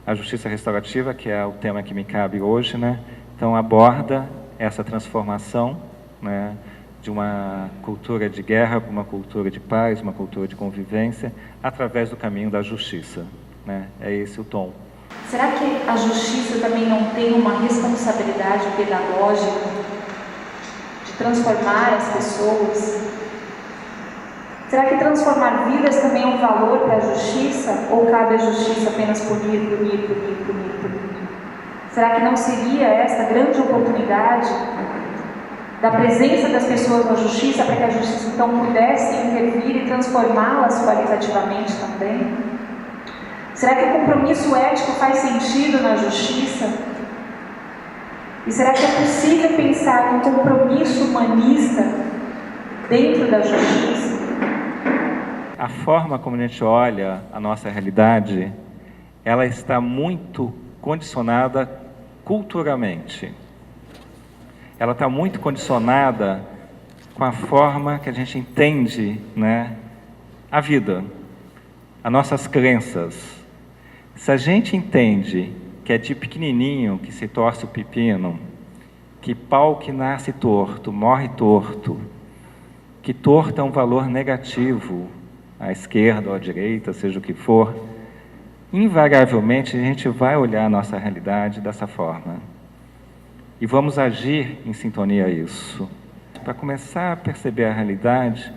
A justiça restaurativa, que é o tema que me cabe hoje, né? Então aborda essa transformação, né, de uma cultura de guerra para uma cultura de paz, uma cultura de convivência, através do caminho da justiça, né? É esse o tom. Será que a justiça também não tem uma responsabilidade pedagógica de transformar as pessoas? Será que transformar vidas também é um valor para a justiça? Ou cabe à justiça apenas punir? Será que não seria essa grande oportunidade da presença das pessoas na justiça para que a justiça então pudesse intervir e transformá-las qualitativamente também? Será que o compromisso ético faz sentido na justiça? E será que é possível pensar um compromisso humanista dentro da justiça? A forma como a gente olha a nossa realidade, ela está muito condicionada culturalmente. Ela está muito condicionada com a forma que a gente entende, né, a vida, as nossas crenças. Se a gente entende que é de pequenininho que se torce o pepino, que pau que nasce torto, morre torto, que torto é um valor negativo, à esquerda ou à direita, seja o que for, invariavelmente a gente vai olhar a nossa realidade dessa forma. E vamos agir em sintonia a isso. Para começar a perceber a realidade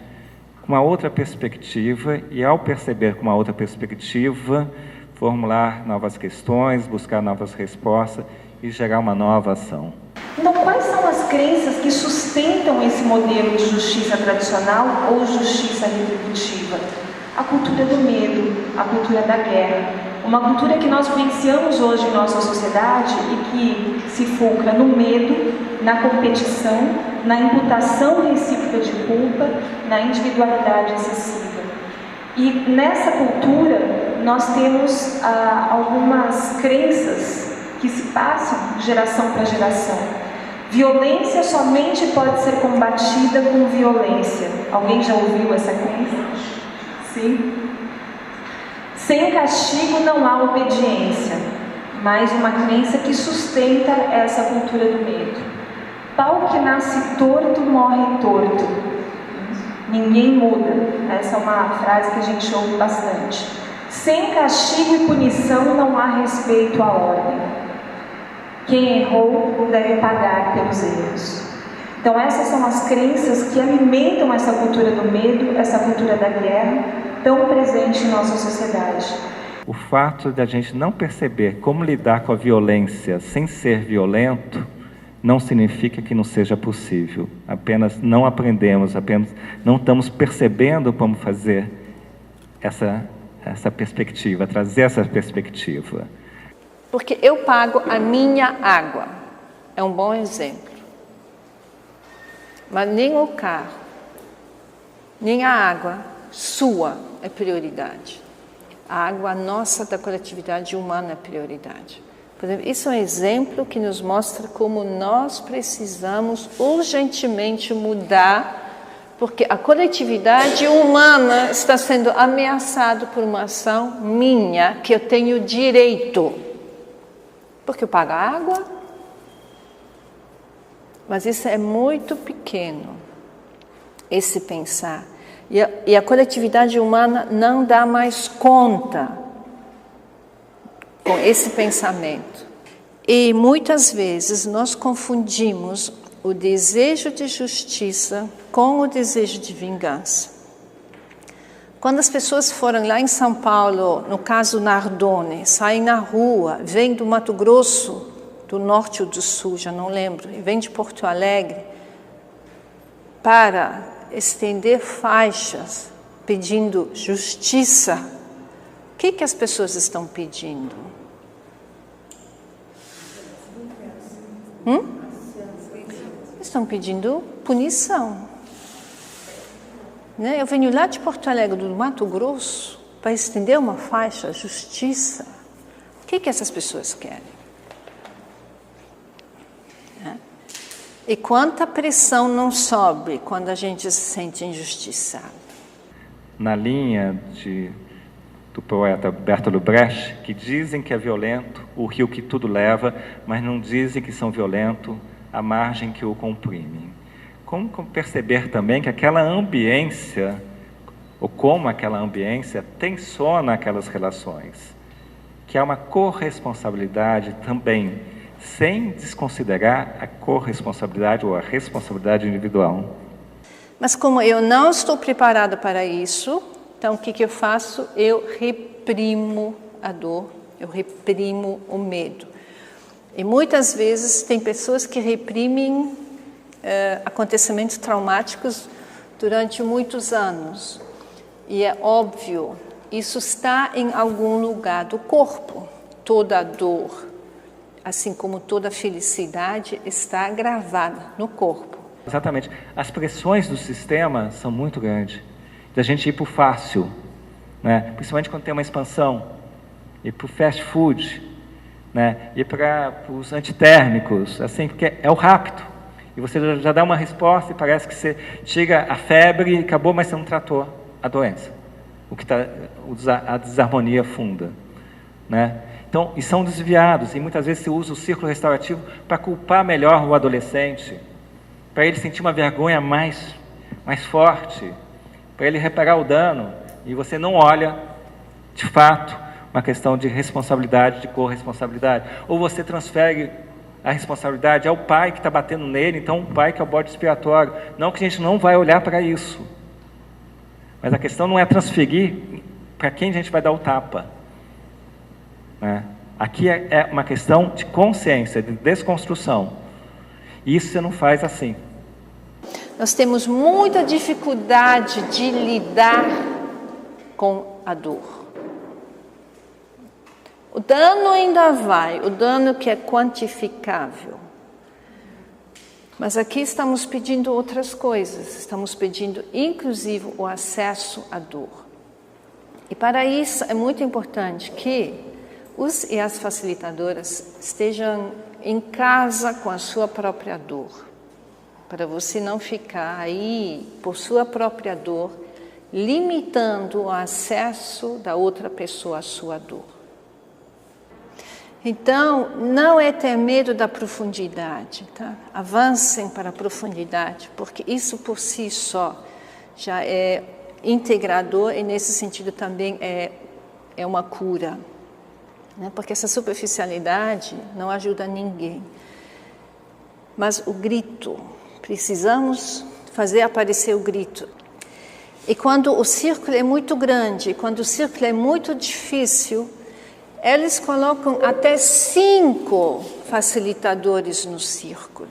com uma outra perspectiva, e ao perceber com uma outra perspectiva, formular novas questões, buscar novas respostas e gerar uma nova ação. Então, quais são as crenças que sustentam esse modelo de justiça tradicional ou justiça retributiva? A cultura do medo, a cultura da guerra. Uma cultura que nós vivenciamos hoje em nossa sociedade e que se foca no medo, na competição, na imputação recíproca de culpa, na individualidade excessiva. E nessa cultura, nós temos algumas crenças que se passam de geração para geração. Violência somente pode ser combatida com violência. Alguém já ouviu essa crença? Sim. Sem castigo não há obediência. Mais uma crença que sustenta essa cultura do medo. Pau que nasce torto, morre torto. Ninguém muda. Essa é uma frase que a gente ouve bastante. Sem castigo e punição não há respeito à ordem. Quem errou deve pagar pelos erros. Então essas são as crenças que alimentam essa cultura do medo, essa cultura da guerra, tão presente em nossa sociedade. O fato de a gente não perceber como lidar com a violência sem ser violento, não significa que não seja possível. Apenas não aprendemos, apenas não estamos percebendo como fazer essa perspectiva, trazer essa perspectiva. Porque eu pago a minha água. É um bom exemplo. Mas nem o carro, nem a água sua é prioridade. A água nossa da coletividade humana é prioridade. Por exemplo, isso é um exemplo que nos mostra como nós precisamos urgentemente mudar, porque a coletividade humana está sendo ameaçada por uma ação minha, que eu tenho direito. Porque eu pago a água, mas isso é muito pequeno, esse pensar. E a coletividade humana não dá mais conta com esse pensamento. E muitas vezes nós confundimos o desejo de justiça com o desejo de vingança. Quando as pessoas foram lá em São Paulo, no caso Nardone, saem na rua, vêm do Mato Grosso, do norte ou do sul, já não lembro, e vêm de Porto Alegre, para estender faixas pedindo justiça, o que as pessoas estão pedindo? Estão pedindo punição. Eu venho lá de Porto Alegre, do Mato Grosso, para estender uma faixa, justiça. O que essas pessoas querem? E quanta pressão não sobe quando a gente se sente injustiçado? Na linha de do poeta Bertolt Brecht, que dizem que é violento o rio que tudo leva, mas não dizem que são violentos a margem que o comprime. Como perceber também que aquela ambiência, ou como aquela ambiência tensiona aquelas relações, que há uma corresponsabilidade também, sem desconsiderar a corresponsabilidade ou a responsabilidade individual. Mas como eu não estou preparada para isso, então o que eu faço? Eu reprimo a dor, eu reprimo o medo. E muitas vezes tem pessoas que reprimem acontecimentos traumáticos durante muitos anos. E é óbvio, isso está em algum lugar do corpo. Toda dor, assim como toda felicidade, está gravada no corpo. Exatamente. As pressões do sistema são muito grandes. Da gente ir para o fácil, né? Principalmente quando tem uma expansão, ir para o fast food, né? Ir para os antitérmicos, assim, porque é o rápido. E você já dá uma resposta e parece que você tira a febre e acabou, mas você não tratou a doença. O que está a desarmonia funda, né? Então, e são desviados, e muitas vezes se usa o círculo restaurativo para culpar melhor o adolescente, para ele sentir uma vergonha mais forte, para ele reparar o dano, e você não olha, de fato, uma questão de responsabilidade, de corresponsabilidade. Ou você transfere a responsabilidade ao pai que está batendo nele, então o pai que é o bode expiatório. Não que a gente não vai olhar para isso. Mas a questão não é transferir para quem a gente vai dar o tapa. Né? Aqui é uma questão de consciência, de desconstrução. E isso você não faz assim. Nós temos muita dificuldade de lidar com a dor. O dano ainda vai, o dano que é quantificável. Mas aqui estamos pedindo outras coisas, estamos pedindo inclusive o acesso à dor. E para isso é muito importante que os e as facilitadoras estejam em casa com a sua própria dor, para você não ficar aí por sua própria dor, limitando o acesso da outra pessoa à sua dor. Então, não é ter medo da profundidade, tá? Avancem para a profundidade, porque isso por si só já é integrador e nesse sentido também é uma cura, né? Porque essa superficialidade não ajuda ninguém. Mas o grito, precisamos fazer aparecer o grito. E quando o círculo é muito grande, quando o círculo é muito difícil, eles colocam até 5 facilitadores no círculo.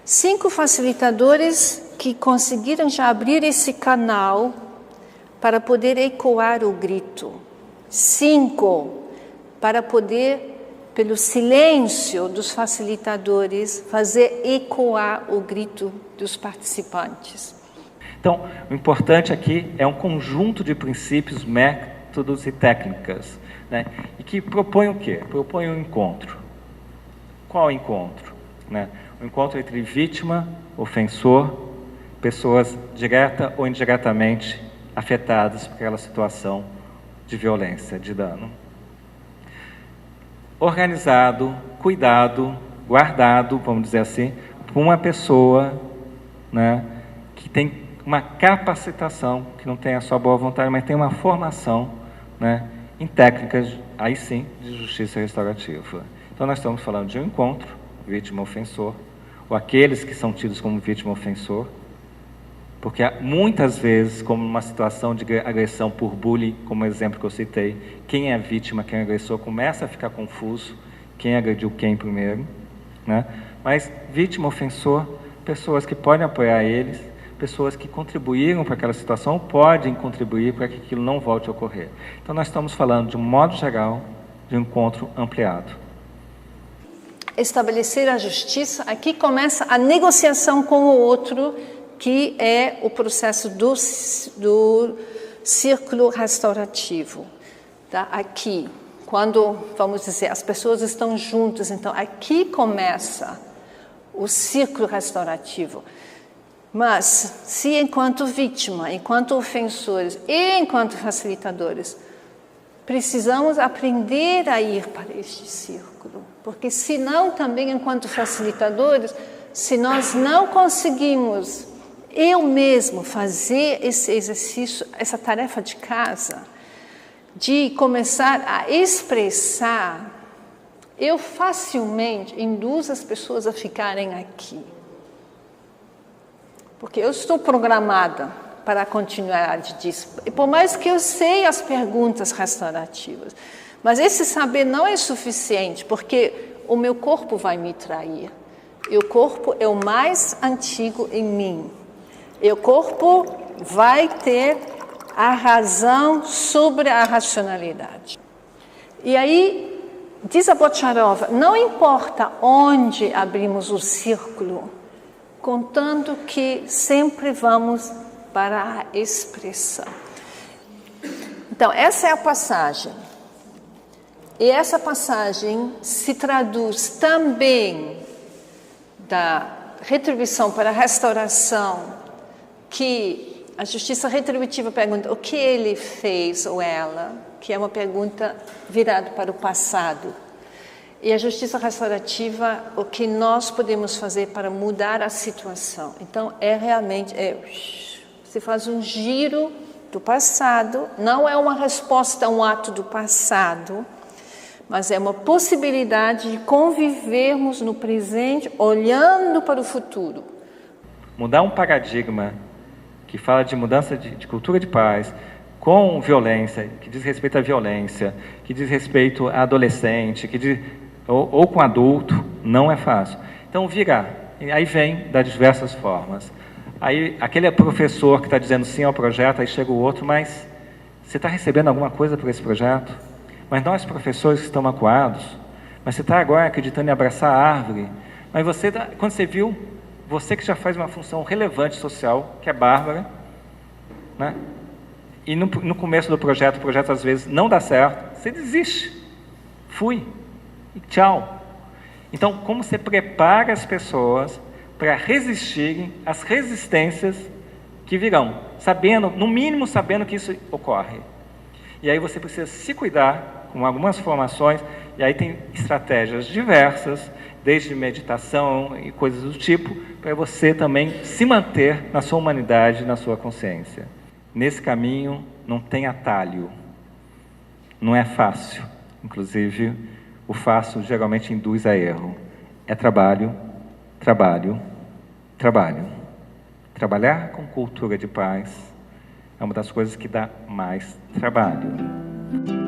5 facilitadores que conseguiram já abrir esse canal para poder ecoar o grito. 5 para poder, pelo silêncio dos facilitadores, fazer ecoar o grito dos participantes. Então, o importante aqui é um conjunto de princípios, métodos e técnicas, né? E que propõe o quê? Propõe um encontro. Qual encontro? Né? O encontro entre vítima, ofensor, pessoas direta ou indiretamente afetadas por aquela situação de violência, de dano. Organizado, cuidado, guardado, vamos dizer assim, por uma pessoa, né, que tem uma capacitação, que não tem a sua boa vontade, mas tem uma formação, né, em técnicas, aí sim, de justiça restaurativa. Então, nós estamos falando de um encontro, vítima-ofensor, ou aqueles que são tidos como vítima-ofensor, porque muitas vezes, como numa situação de agressão por bullying, como o exemplo que eu citei, quem é vítima, quem é agressor, começa a ficar confuso, quem agrediu quem primeiro, né? Mas vítima-ofensor, pessoas que podem apoiar eles, pessoas que contribuíram para aquela situação, podem contribuir para que aquilo não volte a ocorrer. Então, nós estamos falando, de um modo geral, de um encontro ampliado. Estabelecer a justiça, aqui começa a negociação com o outro, que é o processo do círculo restaurativo. Tá? Aqui, quando, vamos dizer, as pessoas estão juntas, então aqui começa o círculo restaurativo. Mas, se enquanto vítima, enquanto ofensores e enquanto facilitadores, precisamos aprender a ir para este círculo, porque senão também, enquanto facilitadores, se nós não conseguimos eu mesmo fazer esse exercício, essa tarefa de casa, de começar a expressar, eu facilmente induzo as pessoas a ficarem aqui. Porque eu estou programada para a continuidade disso. E por mais que eu sei as perguntas restaurativas, mas esse saber não é suficiente, porque o meu corpo vai me trair. E o corpo é o mais antigo em mim. E o corpo vai ter a razão sobre a racionalidade. E aí, diz a Bocharova, não importa onde abrimos o círculo, contanto que sempre vamos para a expressão. Então, essa é a passagem. E essa passagem se traduz também da retribuição para a restauração, que a justiça retributiva pergunta o que ele fez ou ela, que é uma pergunta virada para o passado. E a justiça restaurativa, o que nós podemos fazer para mudar a situação. Então, realmente, você faz um giro do passado, não é uma resposta a um ato do passado, mas é uma possibilidade de convivermos no presente, olhando para o futuro. Mudar um paradigma que fala de mudança de cultura de paz, com violência, que diz respeito à violência, que diz respeito a adolescente, ou com adulto, não é fácil. Então, virar. Aí vem das diversas formas. Aí, aquele professor que está dizendo sim ao projeto, aí chega o outro, mas você está recebendo alguma coisa por esse projeto? Mas nós, professores, que estamos acuados, mas você está agora acreditando em abraçar a árvore, mas você, quando você viu, você que já faz uma função relevante social, que é bárbara, né? E no começo do projeto, o projeto às vezes não dá certo, você desiste. Fui. E tchau. Então, como você prepara as pessoas para resistirem às resistências que virão, sabendo, no mínimo sabendo que isso ocorre. E aí você precisa se cuidar com algumas formações, e aí tem estratégias diversas, desde meditação e coisas do tipo, para você também se manter na sua humanidade, na sua consciência. Nesse caminho não tem atalho, não é fácil, inclusive o fácil geralmente induz a erro. É trabalho, trabalho, trabalho. Trabalhar com cultura de paz é uma das coisas que dá mais trabalho.